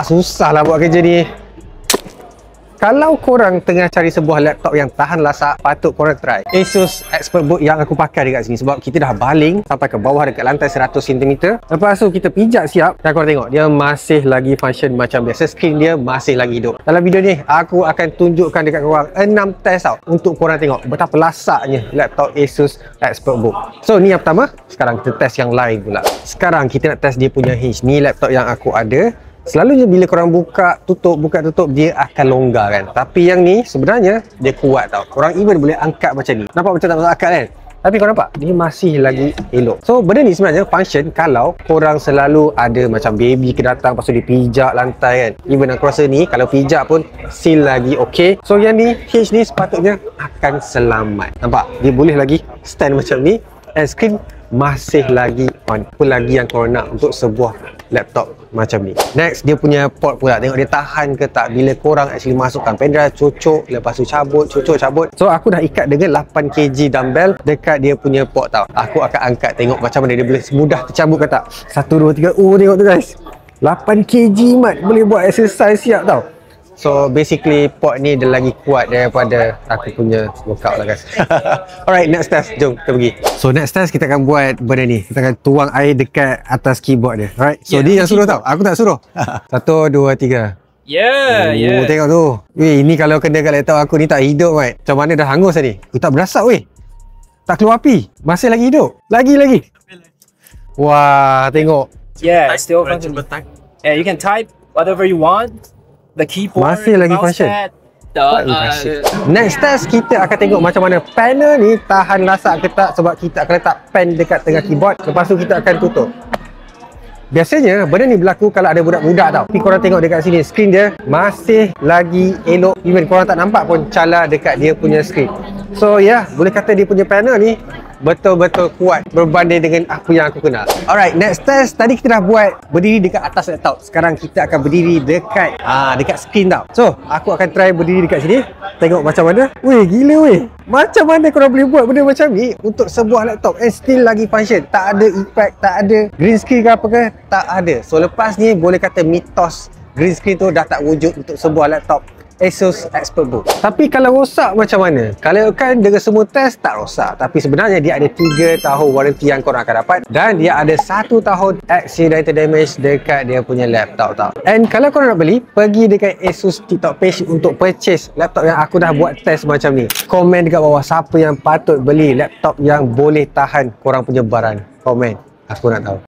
Susah lah buat kerja ni. Kalau korang tengah cari sebuah laptop yang tahan lasak, patut korang try Asus ExpertBook yang aku pakai dekat sini. Sebab kita dah baling sampai ke bawah dekat lantai 100 cm. Lepas tu kita pijak siap dan korang tengok dia masih lagi function macam biasa. Skrin dia masih lagi hidup. Dalam video ni aku akan tunjukkan dekat korang 6 test tau, untuk korang tengok betapa lasaknya laptop Asus ExpertBook. So ni yang pertama. Sekarang kita test yang lain pula. Sekarang kita nak test dia punya hinge. Ni laptop yang aku ada. Selalunya bila korang buka tutup dia akan longgar kan. Tapi yang ni sebenarnya dia kuat tau. Korang even boleh angkat macam ni. Nampak macam tak masuk akal kan? Tapi korang nampak dia masih lagi elok. So benda ni sebenarnya function kalau korang selalu ada macam baby ke datang, lepas tu dia pijak lantai kan. Even aku rasa ni kalau pijak pun still lagi okay. So yang ni hinge ni sepatutnya akan selamat. Nampak? Dia boleh lagi stand macam ni. And screen masih lagi on. Apa lagi yang korang nak untuk sebuah laptop macam ni. Next, dia punya port pula. Tengok dia tahan ke tak bila korang actually masukkan pendrive, cocok, lepas tu cabut, cocok, cabut. So aku dah ikat dengan 8kg dumbbell dekat dia punya port tau. Aku akan angkat tengok macam mana dia boleh mudah tercabut ke tak. 1, 2, 3. Oh tengok tu guys, 8kg mat, boleh buat exercise siap tau. So basically port ni dia lagi kuat daripada aku punya workout lah guys. Alright, next test. Jom kita pergi. So next test kita akan buat benda ni. Kita akan tuang air dekat atas keyboard dia. Alright. So dia yang suruh tau. Aku tak suruh. 1, 2, 3. Yeah. Tengok tu. Weh, ini kalau kena kat laptop aku ni tak hidup mate. Macam mana dah hangus tadi. Tak berasap weh. Tak keluar api. Masih lagi hidup. Lagi. Wah, tengok. Yeah, still function. Yeah, you can type whatever you want. The keyboard, masih lagi function. Next test kita akan tengok macam mana panel ni tahan lasak ke tak, sebab kita akan letak pen dekat tengah keyboard. Lepas tu kita akan tutup. Biasanya benda ni berlaku kalau ada budak-budak tau. Tapi korang tengok dekat sini, skrin dia masih lagi elok. Even korang tak nampak pun cala dekat dia punya skrin. So yeah, boleh kata dia punya panel ni betul-betul kuat berbanding dengan apa yang aku kenal. Alright, next test. Tadi kita dah buat berdiri dekat atas laptop. Sekarang kita akan berdiri dekat skrin tau. So aku akan try berdiri dekat sini. Tengok macam mana. Weh, gila weh. Macam mana korang boleh buat benda macam ni untuk sebuah laptop and still lagi function. Tak ada effect, tak ada green screen ke apa ke, tak ada. So lepas ni boleh kata mitos green screen tu dah tak wujud untuk sebuah laptop Asus ExpertBook. Tapi kalau rosak macam mana? Kalau kan dengan semua test tak rosak. Tapi sebenarnya dia ada 3 tahun warranty yang korang akan dapat. Dan dia ada 1 tahun accidental damage dekat dia punya laptop tau. And kalau korang nak beli, pergi dekat Asus TikTok page untuk purchase laptop yang aku dah buat test macam ni. Komen dekat bawah siapa yang patut beli laptop yang boleh tahan korang punya barang. Komen. Aku nak tahu.